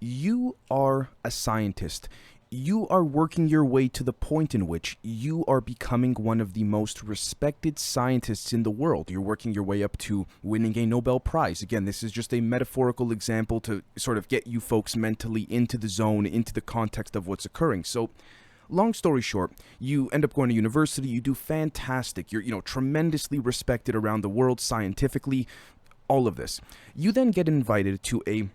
You are a scientist. You are working your way to the point in which you are becoming one of the most respected scientists in the world. You're working your way up to winning a Nobel Prize. Again, this is just a metaphorical example to sort of get you folks mentally into the zone, into the context of what's occurring. So, long story short, you end up going to university, you do fantastic. You're, tremendously respected around the world scientifically, all of this. You then get invited to a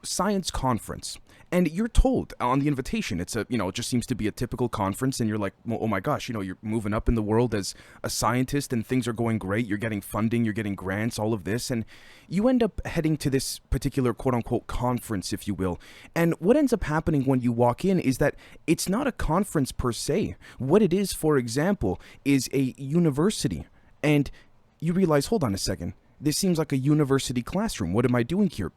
science conference, and you're told on the invitation, it's it just seems to be a typical conference, and you're like, oh my gosh, you're moving up in the world as a scientist and things are going great, you're getting funding, you're getting grants, all of this, and you end up heading to this particular quote-unquote conference, if you will. And what ends up happening when you walk in is that it's not a conference per se. What it is, for example, is a university, and you realize, hold on a second, this seems like a university classroom. What am I doing here?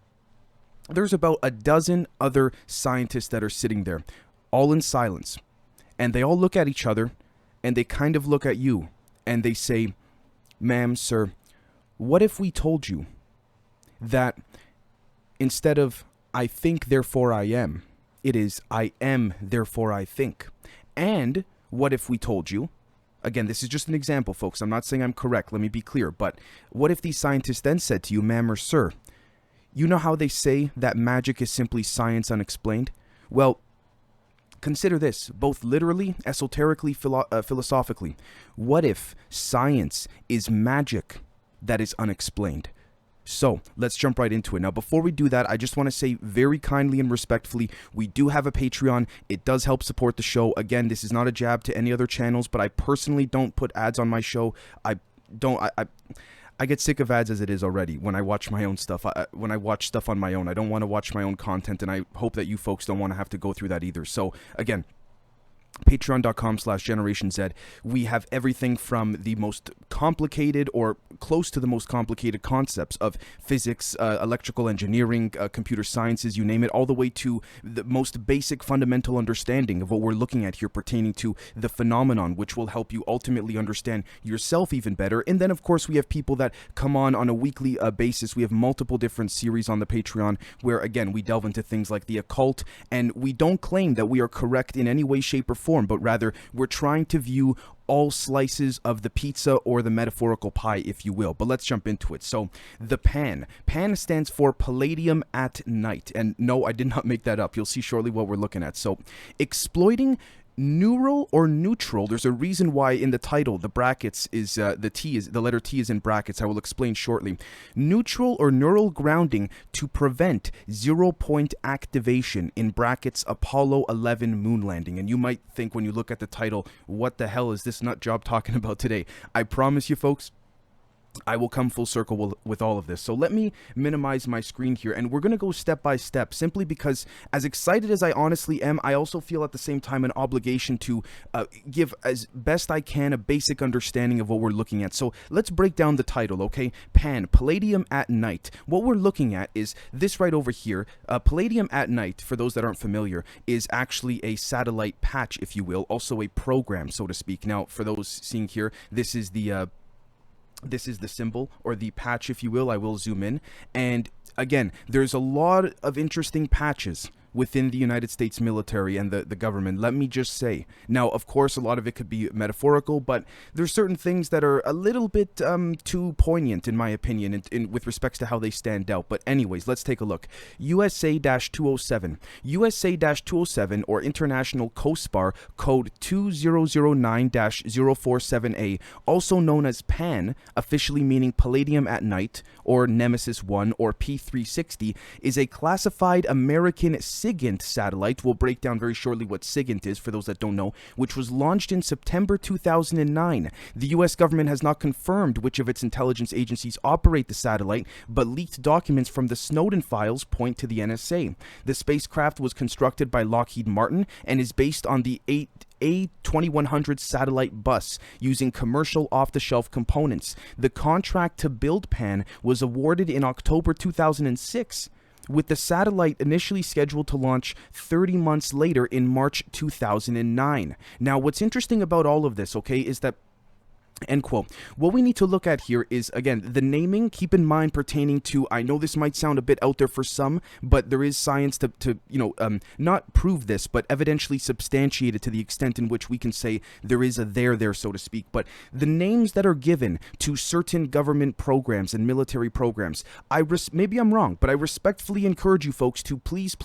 There's about a dozen other scientists that are sitting there, all in silence. And they all look at each other, and they kind of look at you, and they say, ma'am, sir, what if we told you that instead of I think, therefore I am, it is I am, therefore I think? And what if we told you, again, this is just an example, folks, I'm not saying I'm correct, let me be clear, but what if these scientists then said to you, ma'am or sir, you know how they say that magic is simply science unexplained? Well, consider this, both literally, esoterically, philosophically. What if science is magic that is unexplained? So, let's jump right into it. Now, before we do that, I just want to say very kindly and respectfully, we do have a Patreon. It does help support the show. Again, this is not a jab to any other channels, but I personally don't put ads on my show. I get sick of ads as it is already when I watch my own stuff. When I watch stuff on my own, I don't want to watch my own content, and I hope that you folks don't want to have to go through that either. So, again, patreon.com/GenerationZ. We have everything from the most complicated or close to the most complicated concepts of physics, electrical engineering, computer sciences, you name it, all the way to the most basic fundamental understanding of what we're looking at here pertaining to the phenomenon, which will help you ultimately understand yourself even better. And then, of course, we have people that come on a weekly basis. We have multiple different series on the Patreon where, again, we delve into things like the occult, and we don't claim that we are correct in any way, shape, or form, but rather we're trying to view all slices of the pizza or the metaphorical pie, if you will. But let's jump into it. So, the P.A.N. P.A.N. stands for Palladium at Night. And no, I did not make that up. You'll see shortly what we're looking at. So, exploiting neural or neutral. There's a reason why in the title the brackets is the letter T is in brackets. I will explain shortly. Neutral or neural grounding to prevent 0-point activation in brackets Apollo 11 moon landing. And you might think when you look at the title, what the hell is this nut job talking about today? I promise you folks, I will come full circle with all of this. So let me minimize my screen here, and we're going to go step by step, simply because as excited as I honestly am, I also feel at the same time an obligation to give as best I can a basic understanding of what we're looking at. So let's break down the title, okay? P.A.N, Palladium at Night. What we're looking at is this right over here. Palladium at Night, for those that aren't familiar, is actually a satellite patch, if you will, also a program, so to speak. Now, for those seeing here, this is the symbol, or the patch, if you will. I will zoom in. And again, there's a lot of interesting patches within the United States military and the government, let me just say. Now, of course, a lot of it could be metaphorical, but there's certain things that are a little bit too poignant, in my opinion, with respects to how they stand out. But anyways, let's take a look. USA-207. USA-207, or International Coast Bar Code 2009-047A, also known as P.A.N, officially meaning Palladium at Night, or Nemesis 1, or P360, is a classified American SIGINT satellite. We'll break down very shortly what SIGINT is for those that don't know, which was launched in September 2009. The US government has not confirmed which of its intelligence agencies operate the satellite, but leaked documents from the Snowden files point to the NSA. The spacecraft was constructed by Lockheed Martin and is based on the A2100 satellite bus using commercial off-the-shelf components. The contract to build P.A.N was awarded in October 2006, with the satellite initially scheduled to launch 30 months later in March 2009. Now, what's interesting about all of this, okay, is that End quote. What we need to look at here is, again, the naming, keep in mind, pertaining to, I know this might sound a bit out there for some, but there is science to not prove this, but evidentially substantiate it to the extent in which we can say there is a there, so to speak. But the names that are given to certain government programs and military programs, maybe I'm wrong, but I respectfully encourage you folks to please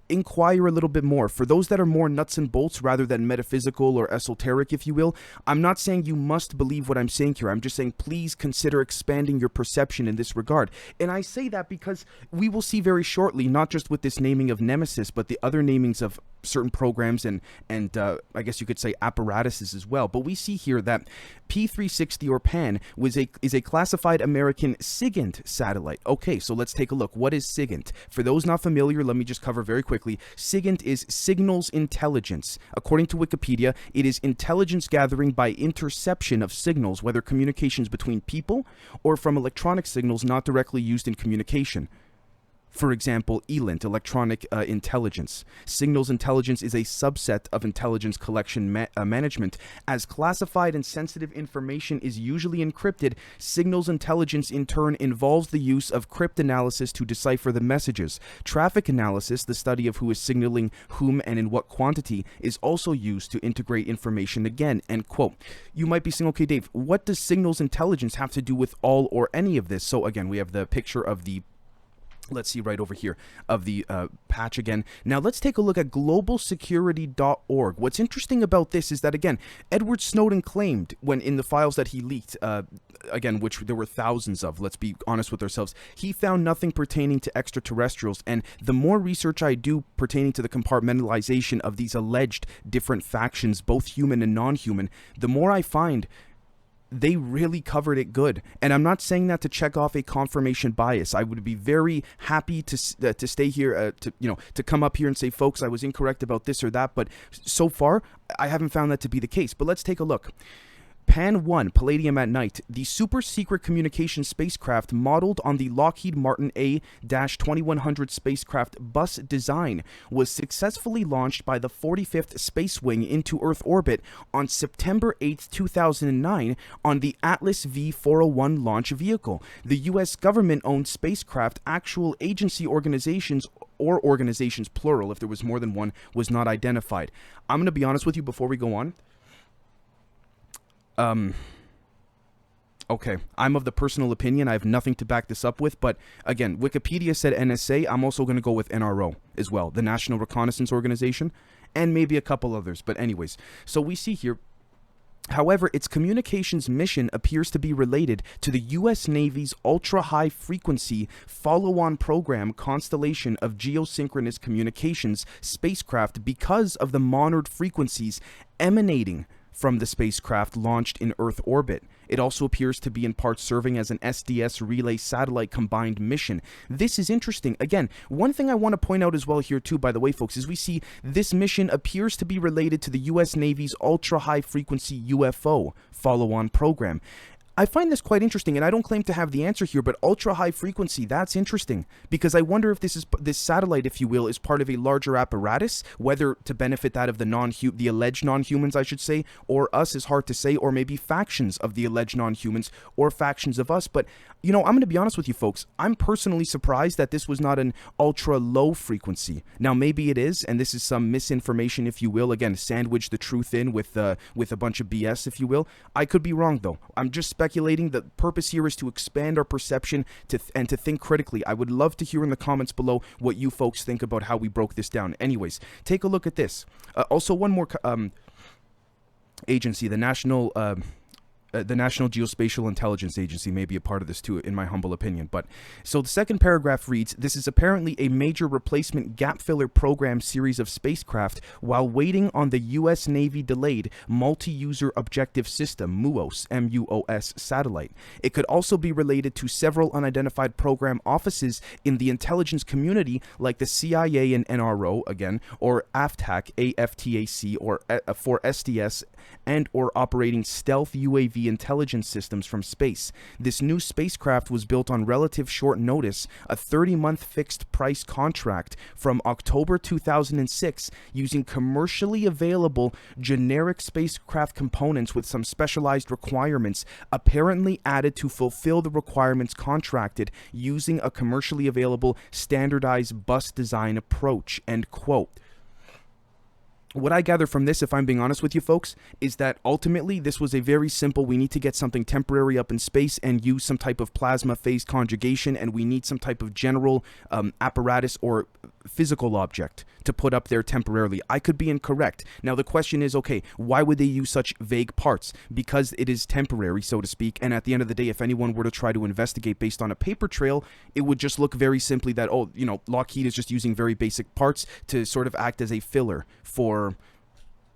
inquire a little bit more. For those that are more nuts and bolts rather than metaphysical or esoteric, if you will, I'm not saying you must believe what I'm saying here. I'm just saying please consider expanding your perception in this regard. And I say that because we will see very shortly, not just with this naming of Nemesis, but the other namings of certain programs and I guess you could say apparatuses as well. But we see here that P360 or P.A.N is a classified American SIGINT satellite. Okay, so let's take a look. What is SIGINT? For those not familiar, let me just cover very quickly. SIGINT is signals intelligence. According to Wikipedia, it is intelligence gathering by interception of signals, whether communications between people or from electronic signals not directly used in communication. For example, ELINT, electronic intelligence. Signals intelligence is a subset of intelligence collection management. As classified and sensitive information is usually encrypted, signals intelligence in turn involves the use of cryptanalysis to decipher the messages. Traffic analysis, the study of who is signaling whom and in what quantity, is also used to integrate information again. End quote. You might be saying, okay, Dave, what does signals intelligence have to do with all or any of this? So again, we have the picture of the, let's see right over here, of the patch again. Now let's take a look at globalsecurity.org. What's interesting about this is that, again, Edward Snowden claimed when in the files that he leaked, again, which there were thousands of, let's be honest with ourselves, he found nothing pertaining to extraterrestrials. And the more research I do pertaining to the compartmentalization of these alleged different factions, both human and non-human, the more I find they really covered it good. And I'm not saying that to check off a confirmation bias. I would be very happy to stay here, to come up here and say, folks, I was incorrect about this or that. But so far, I haven't found that to be the case. But let's take a look. P.A.N. Palladium at Night, the super-secret communication spacecraft modeled on the Lockheed Martin A-2100 spacecraft bus design, was successfully launched by the 45th Space Wing into Earth orbit on September 8, 2009 on the Atlas V-401 launch vehicle. The U.S. government-owned spacecraft, actual agency organizations or organizations plural, if there was more than one, was not identified. I'm going to be honest with you before we go on. Okay, I'm of the personal opinion, I have nothing to back this up with, but again, Wikipedia said NSA, I'm also going to go with NRO as well, the National Reconnaissance Organization, and maybe a couple others, but anyways, so we see here, however, its communications mission appears to be related to the U.S. Navy's ultra-high frequency follow-on program constellation of geosynchronous communications spacecraft because of the monitored frequencies emanating from the spacecraft launched in Earth orbit. It also appears to be in part serving as an SDS relay satellite combined mission. This is interesting. Again, one thing I want to point out as well here too, by the way, folks, is we see this mission appears to be related to the U.S. Navy's ultra-high frequency UFO follow-on program. I find this quite interesting, and I don't claim to have the answer here, but ultra-high frequency, that's interesting, because I wonder if this satellite, if you will, is part of a larger apparatus, whether to benefit that of the alleged non-humans, I should say, or us is hard to say, or maybe factions of the alleged non-humans, or factions of us. But, you know, I'm going to be honest with you folks, I'm personally surprised that this was not an ultra-low frequency. Now, maybe it is, and this is some misinformation, if you will, again, sandwich the truth in with a bunch of BS, if you will. I could be wrong, though. I'm just speculating. The purpose here is to expand our perception and to think critically. I would love to hear in the comments below what you folks think about how we broke this down. Anyways, take a look at this. Also, one more agency, the National Geospatial Intelligence Agency may be a part of this too, in my humble opinion. But so the second paragraph reads, this is apparently a major replacement gap filler program series of spacecraft while waiting on the U.S. Navy delayed multi-user objective system, MUOS, M-U-O-S satellite. It could also be related to several unidentified program offices in the intelligence community like the CIA and NRO, again, or AFTAC, AFTAC, or for SDS, and or operating stealth UAV intelligence systems from space. This new spacecraft was built on relative short notice, a 30-month fixed price contract from October 2006 using commercially available generic spacecraft components with some specialized requirements apparently added to fulfill the requirements contracted using a commercially available standardized bus design approach, end quote. What I gather from this, if I'm being honest with you folks, is that ultimately this was a very simple, we need to get something temporary up in space and use some type of plasma phase conjugation, and we need some type of general apparatus or physical object to put up there temporarily. I could be incorrect. Now the question is, okay, why would they use such vague parts? Because it is temporary, so to speak, and at the end of the day, if anyone were to try to investigate based on a paper trail, it would just look very simply that, oh, you know, Lockheed is just using very basic parts to sort of act as a filler for,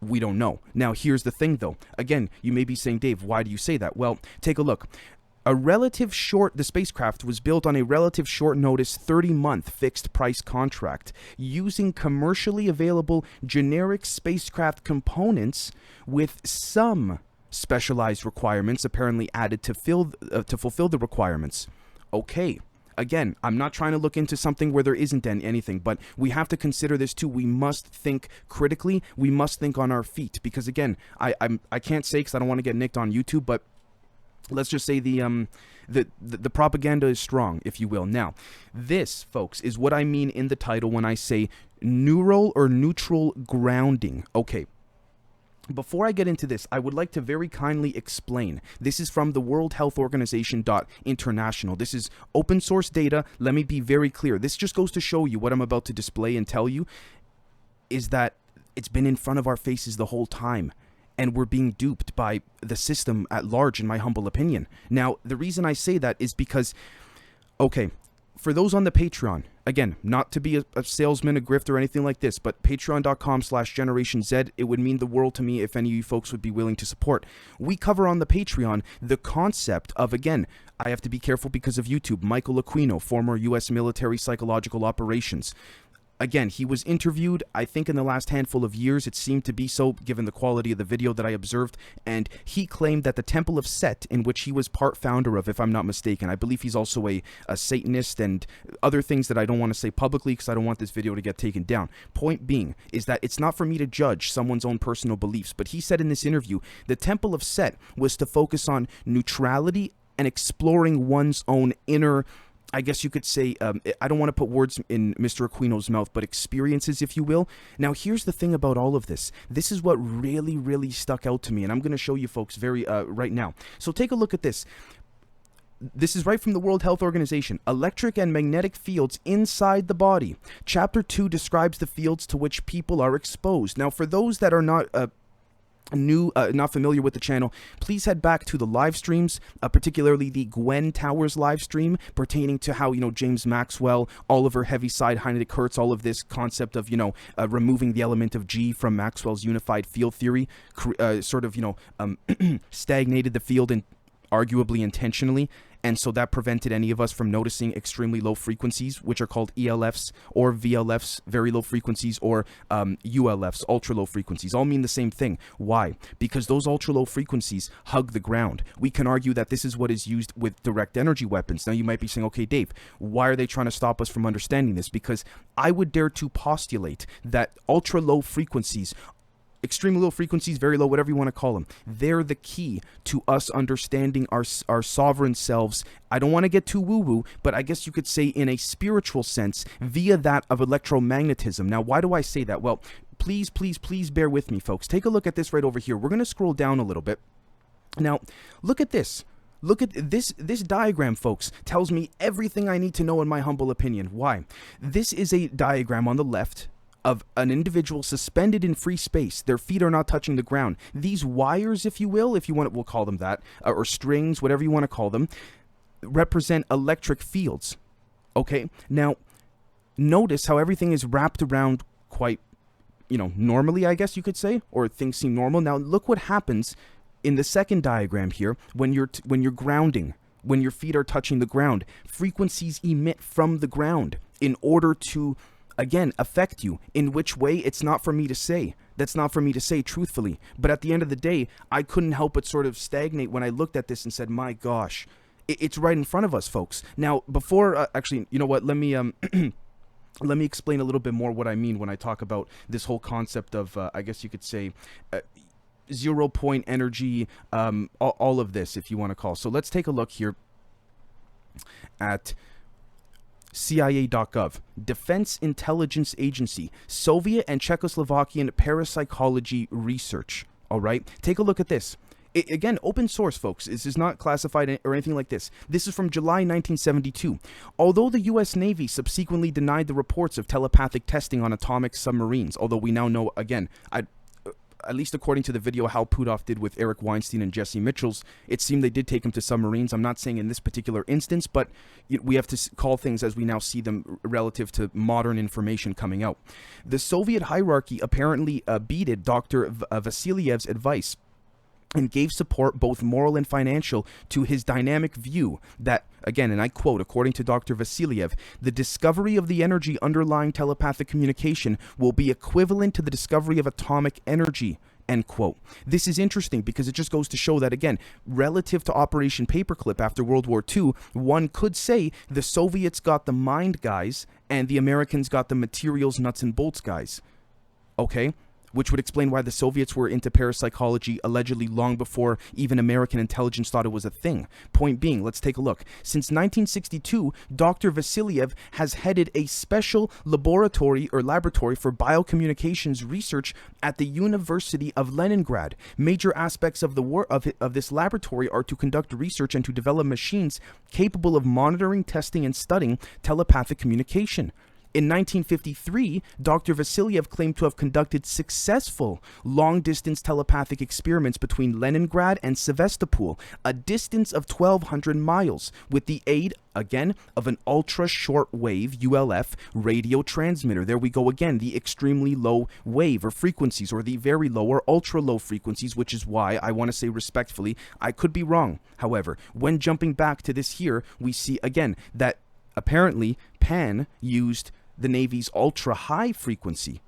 we don't know. Now, here's the thing, though. Again, you may be saying, Dave, why do you say that? Well, take a look. The spacecraft was built on a relative short notice 30-month fixed price contract using commercially available generic spacecraft components with some specialized requirements apparently added to fulfill the requirements. Okay. Again, I'm not trying to look into something where there isn't anything, but we have to consider this too. We must think critically. We must think on our feet, because again, I can't say because I don't want to get nicked on YouTube, but let's just say the propaganda is strong, if you will. Now, this, folks, is what I mean in the title when I say neural or neutral grounding. Okay. Before I get into this, I would like to very kindly explain. This is from the World Health Organization International. This is open source data. Let me be very clear. This just goes to show you what I'm about to display and tell you is that it's been in front of our faces the whole time, and we're being duped by the system at large, in my humble opinion. Now, the reason I say that is because, okay, for those on the Patreon, again, not to be a salesman, a grift, or anything like this, but patreon.com/Generation Z, it would mean the world to me if any of you folks would be willing to support. We cover on the Patreon the concept of, again, I have to be careful because of YouTube, Michael Aquino, former U.S. military psychological operations. Again, he was interviewed, I think in the last handful of years, it seemed to be so given the quality of the video that I observed, and he claimed that the Temple of Set, in which he was part founder of, if I'm not mistaken, I believe he's also a Satanist and other things that I don't want to say publicly because I don't want this video to get taken down. Point being is that it's not for me to judge someone's own personal beliefs, but he said in this interview, the Temple of Set was to focus on neutrality and exploring one's own inner, I guess you could say, I don't want to put words in Mr. Aquino's mouth, but experiences, if you will. Now, here's the thing about all of this. This is what really, really stuck out to me, and I'm going to show you folks right now. So take a look at this. This is right from the World Health Organization. Electric and magnetic fields inside the body. Chapter 2 describes the fields to which people are exposed. Now, for those that are not not familiar with the channel, please head back to the live streams, particularly the Gwen Towers live stream pertaining to how, James Maxwell, Oliver Heaviside, Heinrich Hertz, all of this concept of, removing the element of G from Maxwell's unified field theory, stagnated the field and arguably intentionally, and so that prevented any of us from noticing extremely low frequencies, which are called ELFs or VLFs, very low frequencies, or ULFs, ultra low frequencies. All mean the same thing. Why? Because those ultra low frequencies hug the ground. We can argue that this is what is used with direct energy weapons. Now you might be saying, okay, Dave, why are they trying to stop us from understanding this? Because I would dare to postulate that ultra low frequencies, extremely low frequencies, very low, whatever you want to call them, they're the key to us understanding our sovereign selves. I don't want to get too woo-woo, but I guess you could say in a spiritual sense via that of electromagnetism. Now, why do I say that? Well, please bear with me, folks. Take a look at this right over here. We're going to scroll down a little bit. Now, look at this. Look at this diagram, folks. Tells me everything I need to know in my humble opinion. Why? This is a diagram on the left of an individual suspended in free space. Their feet are not touching the ground. These wires, if you will, we'll call them that, or strings, whatever you want to call them, represent electric fields. Okay? Now, notice how everything is wrapped around quite, normally, I guess you could say, or things seem normal. Now, look what happens in the second diagram here when you're grounding. When your feet are touching the ground, frequencies emit from the ground in order to again, affect you. In which way, it's not for me to say. That's not for me to say truthfully. But at the end of the day, I couldn't help but sort of stagnate when I looked at this and said, my gosh, it's right in front of us, folks. Now, before, actually, you know what, let me let me explain a little bit more what I mean when I talk about this whole concept of, I guess you could say, 0-point energy, all of this, if you want to call. So let's take a look here at CIA.gov, Defense Intelligence Agency, Soviet and Czechoslovakian Parapsychology Research. All right, take a look at this. Again, open source, folks. This is not classified or anything like this. This is from July 1972. Although the U.S. Navy subsequently denied the reports of telepathic testing on atomic submarines, although we now know, again, at least according to the video Hal Puthoff did with Eric Weinstein and Jesse Mitchells, it seemed they did take him to submarines. I'm not saying in this particular instance, but we have to call things as we now see them relative to modern information coming out. The Soviet hierarchy apparently abetted Dr. Vasiliev's advice and gave support, both moral and financial, to his dynamic view that, again, and I quote, according to Dr. Vasiliev, the discovery of the energy underlying telepathic communication will be equivalent to the discovery of atomic energy, end quote. This is interesting because it just goes to show that, again, relative to Operation Paperclip after World War II, one could say the Soviets got the mind guys and the Americans got the materials, nuts and bolts guys. Okay? Which would explain why the Soviets were into parapsychology allegedly long before even American intelligence thought it was a thing. Point being, let's take a look. Since 1962, Dr. Vasiliev has headed a special laboratory for biocommunications research at the University of Leningrad. Major aspects of this laboratory are to conduct research and to develop machines capable of monitoring, testing, and studying telepathic communication. In 1953, Dr. Vasiliev claimed to have conducted successful long-distance telepathic experiments between Leningrad and Sevastopol, a distance of 1,200 miles, with the aid, again, of an ultra-short-wave ULF radio transmitter. There we go again, the extremely low wave or frequencies, or the very low or ultra-low frequencies, which is why I want to say respectfully, I could be wrong. However, when jumping back to this here, we see again that apparently P.A.N. used the Navy's ultra-high frequency.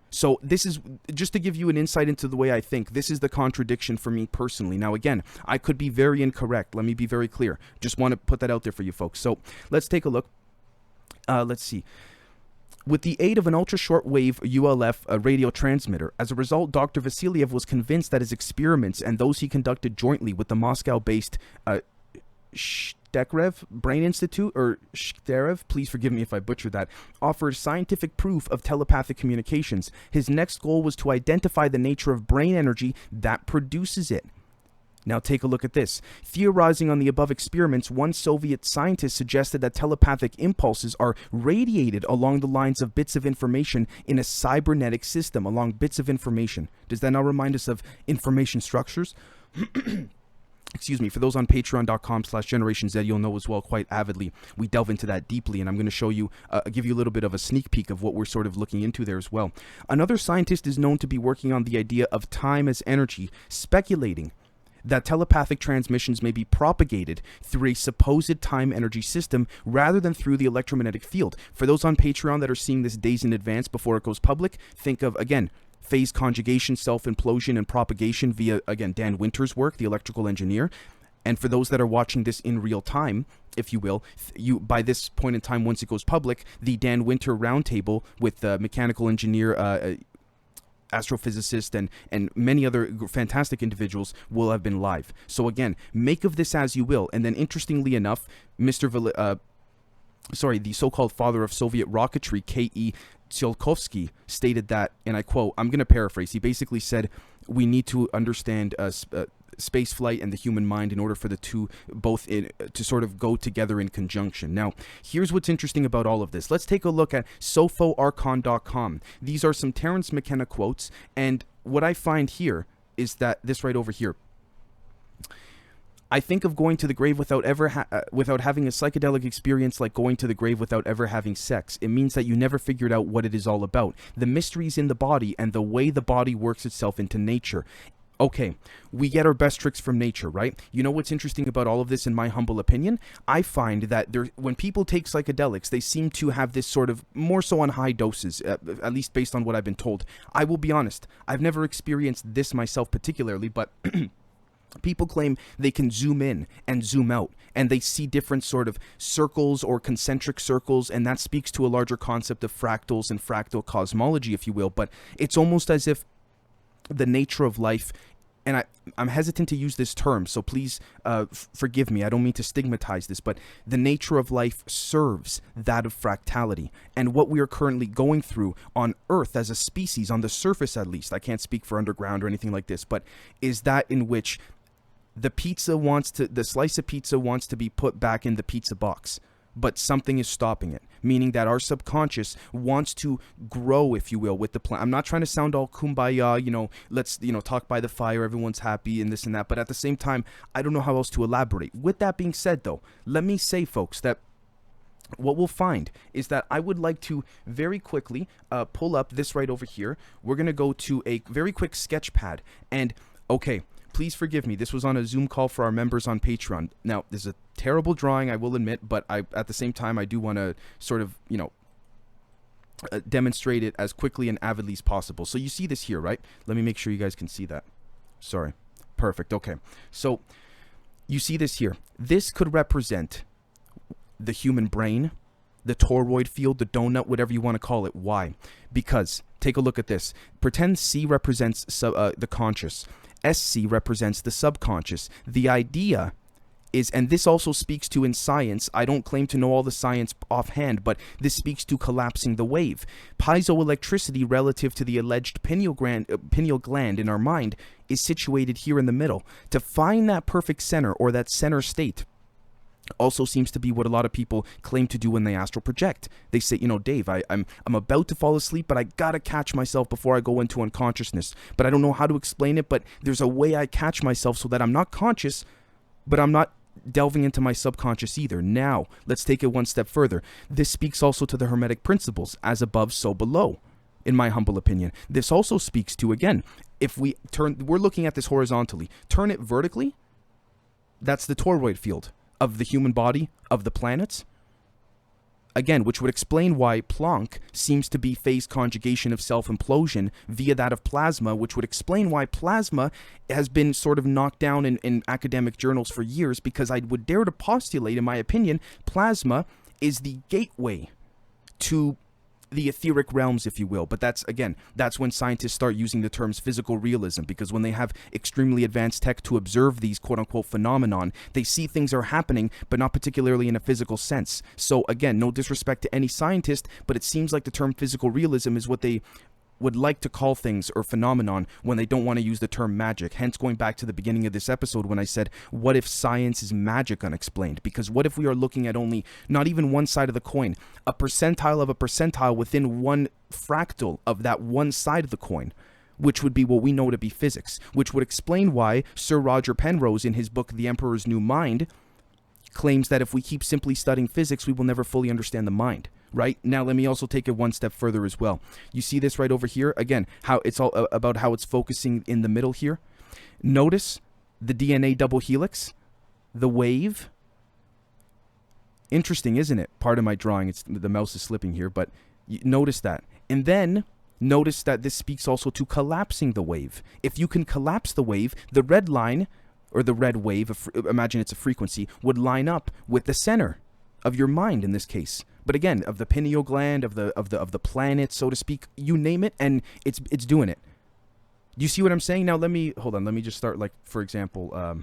So this is, just to give you an insight into the way I think, this is the contradiction for me personally. Now again, I could be very incorrect. Let me be very clear. Just want to put that out there for you folks. So let's take a look. Let's see. With the aid of an ultra-short-wave ULF radio transmitter, as a result, Dr. Vasiliev was convinced that his experiments and those he conducted jointly with the Moscow-based Shtekrev Brain Institute, or Shtekrev, please forgive me if I butcher that, offered scientific proof of telepathic communications. His next goal was to identify the nature of brain energy that produces it. Now take a look at this. Theorizing on the above experiments, one Soviet scientist suggested that telepathic impulses are radiated along the lines of bits of information in a cybernetic system, along bits of information. Does that now remind us of information structures? Excuse me, for those on patreon.com/Generation Z, you'll know as well quite avidly. We delve into that deeply, and I'm going to show you, give you a little bit of a sneak peek of what we're sort of looking into there as well. Another scientist is known to be working on the idea of time as energy, speculating that telepathic transmissions may be propagated through a supposed time energy system rather than through the electromagnetic field. For those on Patreon that are seeing this days in advance before it goes public, think of, again, phase conjugation, self-implosion, and propagation via, again, Dan Winter's work, the electrical engineer. And for those that are watching this in real time, if you will, by this point in time, once it goes public, the Dan Winter roundtable with the mechanical engineer, astrophysicist, and many other fantastic individuals will have been live. So again, make of this as you will. And then interestingly enough, the so-called father of Soviet rocketry, K.E. Tsiolkovsky, stated that, and I quote, I'm going to paraphrase, he basically said, we need to understand space flight and the human mind in order for the two both to sort of go together in conjunction. Now, here's what's interesting about all of this. Let's take a look at sophoarchon.com. These are some Terence McKenna quotes, and what I find here is that this right over here. I think of going to the grave without having a psychedelic experience like going to the grave without ever having sex. It means that you never figured out what it is all about. The mysteries in the body and the way the body works itself into nature. Okay, we get our best tricks from nature, right? You know what's interesting about all of this, in my humble opinion? I find that when people take psychedelics, they seem to have this sort of more so on high doses, at least based on what I've been told. I will be honest, I've never experienced this myself particularly, but people claim they can zoom in and zoom out, and they see different sort of circles or concentric circles, and that speaks to a larger concept of fractals and fractal cosmology, if you will. But it's almost as if the nature of life, and I'm hesitant to use this term, so please forgive me. I don't mean to stigmatize this, but the nature of life serves that of fractality. And what we are currently going through on Earth as a species, on the surface at least, I can't speak for underground or anything like this, but is that in which the slice of pizza wants to be put back in the pizza box, but something is stopping it, meaning that our subconscious wants to grow, if you will, with the plan. I'm not trying to sound all kumbaya, let's, talk by the fire, everyone's happy and this and that, but at the same time, I don't know how else to elaborate. With that being said, though, let me say, folks, that what we'll find is that I would like to very quickly pull up this right over here. We're going to go to a very quick sketch pad, and, okay, please forgive me. This was on a Zoom call for our members on Patreon. Now, this is a terrible drawing, I will admit, but at the same time, I do want to sort of, demonstrate it as quickly and avidly as possible. So you see this here, right? Let me make sure you guys can see that. Sorry. Perfect. Okay. So you see this here. This could represent the human brain, the toroid field, the donut, whatever you want to call it. Why? Because, take a look at this. Pretend C represents the conscious. SC represents the subconscious. The idea is, and this also speaks to in science, I don't claim to know all the science offhand, but this speaks to collapsing the wave. Piezoelectricity relative to the alleged pineal gland in our mind is situated here in the middle. To find that perfect center, or that center state, also seems to be what a lot of people claim to do when they astral project. They say, Dave, I'm about to fall asleep, but I gotta catch myself before I go into unconsciousness. But I don't know how to explain it, but there's a way I catch myself so that I'm not conscious, but I'm not delving into my subconscious either. Now, let's take it one step further. This speaks also to the Hermetic principles, as above, so below, in my humble opinion. This also speaks to, again, if we're looking at this horizontally, turn it vertically, that's the toroid field of the human body, of the planets. Again, which would explain why Planck seems to be phase conjugation of self-implosion via that of plasma, which would explain why plasma has been sort of knocked down in academic journals for years, because I would dare to postulate, in my opinion, plasma is the gateway to the etheric realms, if you will. But that's when scientists start using the terms physical realism, because when they have extremely advanced tech to observe these quote-unquote phenomenon, they see things are happening, but not particularly in a physical sense. So again, no disrespect to any scientist, but it seems like the term physical realism is what they would like to call things or phenomenon when they don't want to use the term magic. Hence, going back to the beginning of this episode when I said, what if science is magic unexplained? Because what if we are looking at not even one side of the coin, a percentile of a percentile within one fractal of that one side of the coin, which would be what we know to be physics, which would explain why Sir Roger Penrose, in his book The Emperor's New Mind, claims that if we keep simply studying physics, we will never fully understand the mind. Right? Now, let me also take it one step further as well. You see this right over here? Again, how it's all about how it's focusing in the middle here. Notice the DNA double helix, the wave. Interesting, isn't it? Part of my drawing, the mouse is slipping here, but notice that. And then notice that this speaks also to collapsing the wave. If you can collapse the wave, the red line, or the red wave, imagine it's a frequency, would line up with the center of your mind in this case. But again, of the pineal gland, of the planet, so to speak, you name it, and it's doing it. Do you see what I'm saying? Now let me just start, like, for example,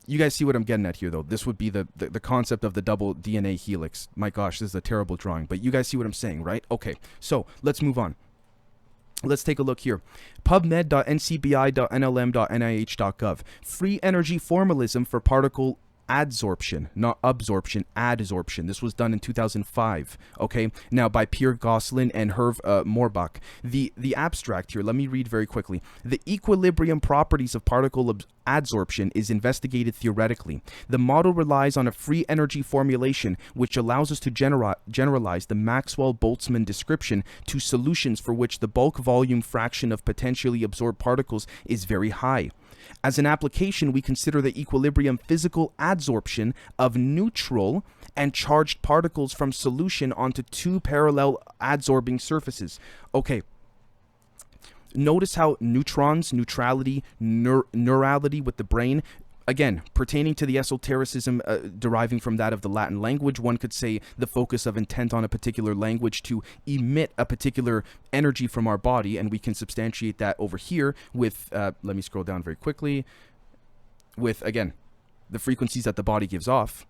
you guys see what I'm getting at here, though. This would be the concept of the double DNA helix. My gosh, this is a terrible drawing, but you guys see what I'm saying, right? Okay, so let's move on. Let's take a look here. PubMed.ncbi.nlm.nih.gov. Free energy formalism for particle adsorption, not absorption, adsorption. This was done in 2005, okay? Now, by Pierre Gosselin and Hervé Morbach. The abstract here, let me read very quickly. The equilibrium properties of particle adsorption is investigated theoretically. The model relies on a free energy formulation, which allows us to generalize the Maxwell-Boltzmann description to solutions for which the bulk volume fraction of potentially absorbed particles is very high. As an application, we consider the equilibrium physical adsorption of neutral and charged particles from solution onto two parallel adsorbing surfaces. Okay. Notice how neutrons, neutrality, neurality with the brain, again, pertaining to the esotericism deriving from that of the Latin language, one could say the focus of intent on a particular language to emit a particular energy from our body, and we can substantiate that over here with, let me scroll down very quickly, with, again, the frequencies that the body gives off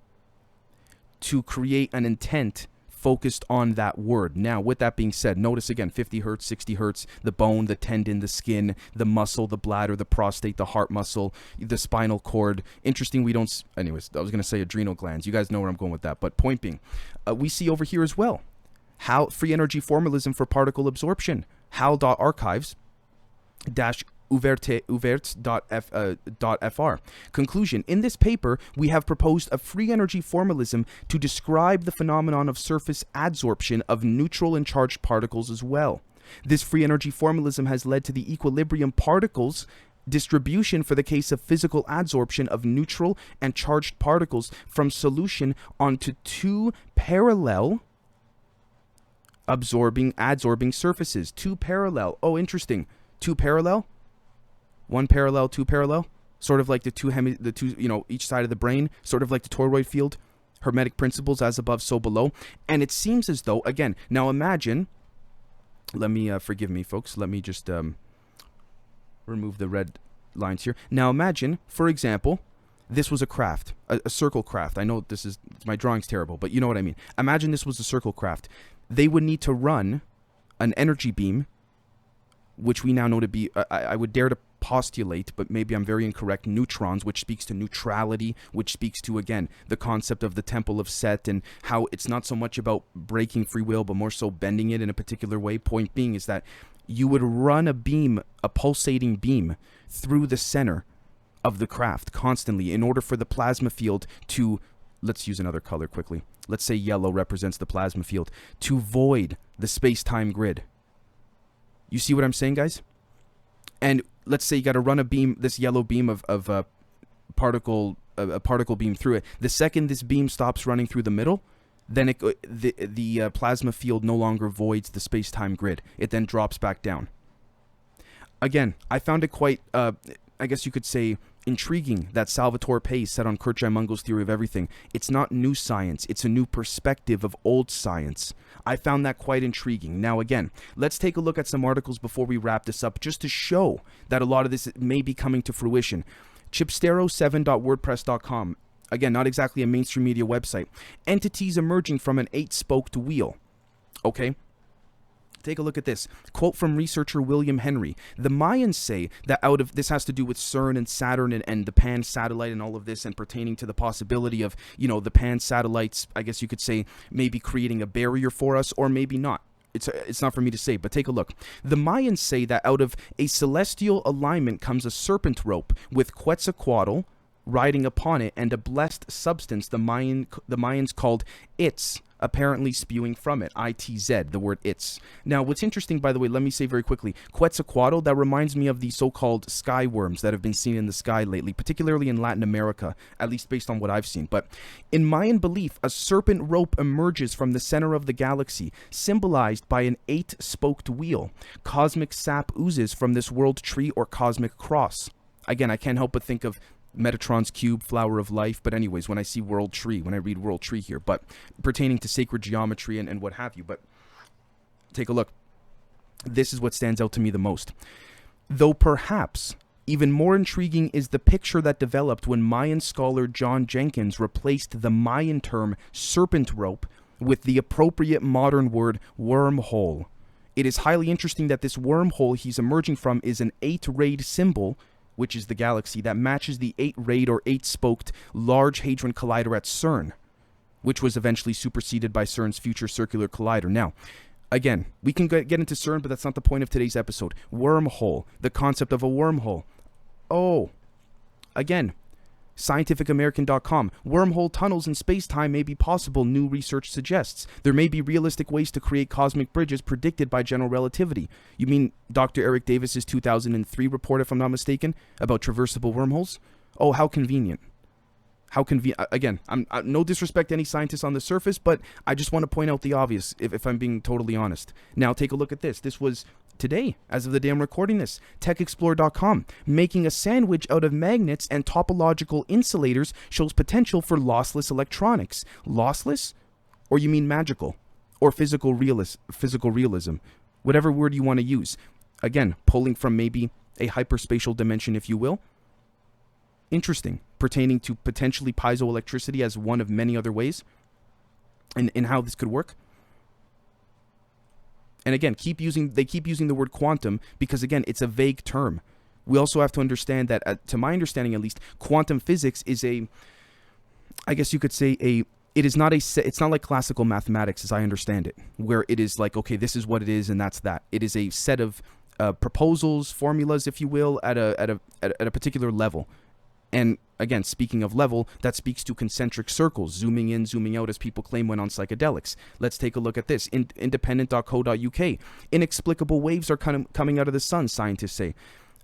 to create an intent focused on that word. Now, with that being said, notice again, 50 hertz, 60 hertz, the bone, the tendon, the skin, the muscle, the bladder, the prostate, the heart muscle, the spinal cord. Interesting, we don't, anyways, I was going to say adrenal glands. You guys know where I'm going with that. But point being, we see over here as well, how free energy formalism for particle absorption, hal.archives -ouvert.fr. Conclusion. In this paper, we have proposed a free energy formalism to describe the phenomenon of surface adsorption of neutral and charged particles as well. This free energy formalism has led to the equilibrium particles distribution for the case of physical adsorption of neutral and charged particles from solution onto two parallel adsorbing surfaces. Two parallel. Oh, interesting. Two parallel? One parallel, two parallel, sort of like the two, each side of the brain, sort of like the toroid field, hermetic principles, as above, so below. And it seems as though, again, now imagine, let me, forgive me, folks, let me just remove the red lines here. Now imagine, for example, this was a craft, a circle craft. I know my drawing's terrible, but you know what I mean. Imagine this was a circle craft. They would need to run an energy beam, which we now know to be, I would dare to postulate, but maybe I'm very incorrect, neutrons, which speaks to neutrality, which speaks to, again, the concept of the temple of Set and how it's not so much about breaking free will, but more so bending it in a particular way. Point being is that you would run a beam, a pulsating beam, through the center of the craft constantly in order for the plasma field to, let's use another color quickly. Let's say yellow represents the plasma field, to void the space-time grid. You see what I'm saying, guys? And let's say you got to run a beam, this yellow beam of a particle beam through it. The second this beam stops running through the middle, then the plasma field no longer voids the space-time grid. It then drops back down. Again, I found it quite, I guess you could say, intriguing that Salvatore Pais said on Kurt Mungo's theory of everything, it's not new science, it's a new perspective of old science. I found that quite intriguing. Now again, let's take a look at some articles before we wrap this up, just to show that a lot of this may be coming to fruition. Chipstero7.wordpress.com. Again, not exactly a mainstream media website. Entities emerging from an 8-spoked wheel. Okay? Take a look at this. Quote from researcher William Henry. The Mayans say that this has to do with CERN and Saturn and the P.A.N satellite and all of this, and pertaining to the possibility of, the P.A.N satellites, I guess you could say, maybe creating a barrier for us, or maybe not. It's not for me to say, but take a look. The Mayans say that out of a celestial alignment comes a serpent rope with Quetzalcoatl riding upon it and a blessed substance the Mayans called its, apparently spewing from it. ITZ, the word its. Now, what's interesting, by the way, let me say very quickly, Quetzalcoatl, that reminds me of the so-called sky worms that have been seen in the sky lately, particularly in Latin America, at least based on what I've seen. But in Mayan belief, a serpent rope emerges from the center of the galaxy, symbolized by an 8-spoked wheel. Cosmic sap oozes from this world tree or cosmic cross. Again, I can't help but think of Metatron's cube, flower of life, but anyways, when I see world tree, when I read world tree here, but pertaining to sacred geometry and what have you. But take a look. This is what stands out to me the most. Though perhaps even more intriguing is the picture that developed when Mayan scholar John Jenkins replaced the Mayan term serpent rope with the appropriate modern word wormhole. It is highly interesting that this wormhole he's emerging from is an 8-rayed symbol which is the galaxy, that matches the 8-rayed or 8-spoked Large Hadron Collider at CERN, which was eventually superseded by CERN's Future Circular Collider. Now, again, we can get into CERN, but that's not the point of today's episode. Wormhole, the concept of a wormhole. Oh, again, scientificamerican.com. Wormhole tunnels in space-time may be possible, new research suggests. There may be realistic ways to create cosmic bridges predicted by general relativity. You mean Dr. Eric Davis's 2003 report, if I'm not mistaken, about traversable wormholes? Oh, how convenient. How convenient. Again, I'm no disrespect to any scientists on the surface, but I just want to point out the obvious, if I'm being totally honest. Now, take a look at this. This was today, as of the day I'm recording this. TechExplore.com. Making a sandwich out of magnets and topological insulators shows potential for lossless electronics. Lossless? Or you mean magical? Or physical realism? Whatever word you want to use. Again, pulling from maybe a hyperspatial dimension, if you will. Interesting, pertaining to potentially piezoelectricity as one of many other ways in how this could work. And again, they keep using the word quantum because, again, it's a vague term. We also have to understand that, to my understanding at least, quantum physics is I guess you could say it's not like classical mathematics as I understand it, where it is like, okay, this is what it is and that's that. It is a set of proposals, formulas, if you will, at a particular level. And again, speaking of level, that speaks to concentric circles, zooming in, zooming out, as people claim when on psychedelics. Let's take a look at this. Independent.co.uk. Inexplicable waves are coming out of the sun, scientists say.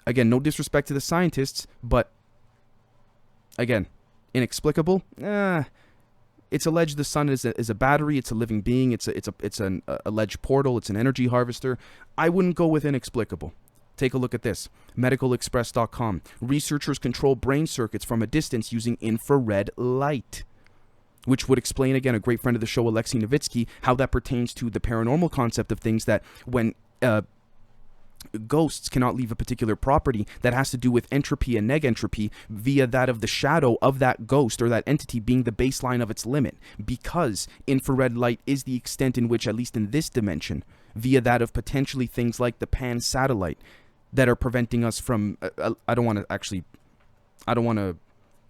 Again, no disrespect to the scientists, but again, inexplicable? It's alleged the sun is a battery, it's a living being, it's an alleged portal, it's an energy harvester. I wouldn't go with inexplicable. Take a look at this. MedicalExpress.com. Researchers control brain circuits from a distance using infrared light. Which would explain, again, a great friend of the show, Alexei Novitsky, how that pertains to the paranormal concept of things, that when ghosts cannot leave a particular property, that has to do with entropy and negentropy via that of the shadow of that ghost or that entity being the baseline of its limit. Because infrared light is the extent in which, at least in this dimension, via that of potentially things like the P.A.N. satellite, that are preventing us from, I don't want to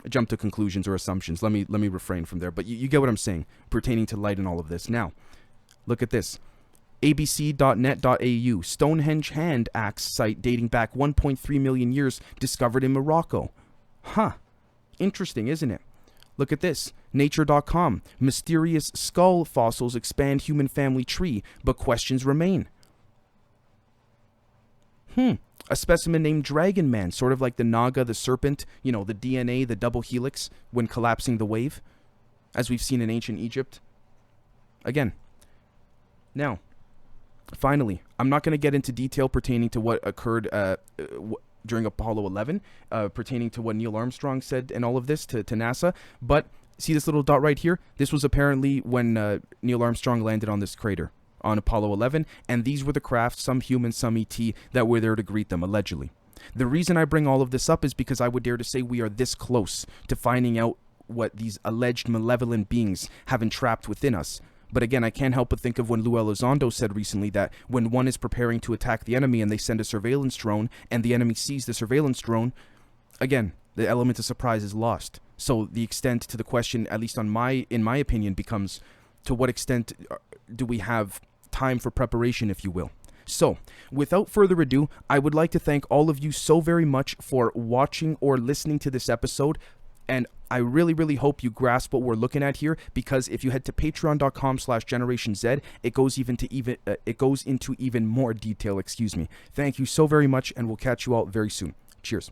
jump to conclusions or assumptions. Let me refrain from there. But you get what I'm saying, pertaining to light and all of this. Now, look at this. abc.net.au. Stonehenge hand axe site dating back 1.3 million years discovered in Morocco. Huh. Interesting, isn't it? Look at this. Nature.com. Mysterious skull fossils expand human family tree, but questions remain. A specimen named Dragon Man, sort of like the Naga, the serpent, the DNA, the double helix, when collapsing the wave, as we've seen in ancient Egypt. Again. Now, finally, I'm not going to get into detail pertaining to what occurred during Apollo 11, pertaining to what Neil Armstrong said and all of this to NASA, but see this little dot right here? This was apparently when Neil Armstrong landed on this crater on Apollo 11, and these were the craft, some human, some ET, that were there to greet them, allegedly. The reason I bring all of this up is because I would dare to say we are this close to finding out what these alleged malevolent beings have entrapped within us. But again, I can't help but think of when Lou Elizondo said recently that when one is preparing to attack the enemy and they send a surveillance drone and the enemy sees the surveillance drone, again, the element of surprise is lost. So the extent to the question, at least in my opinion, becomes, to what extent do we have time for preparation, if you will? So, without further ado, I would like to thank all of you so very much for watching or listening to this episode. And I really, really hope you grasp what we're looking at here, because if you head to patreon.com/GenerationZ, it goes into even more detail, Thank you so very much, and we'll catch you all very soon. Cheers.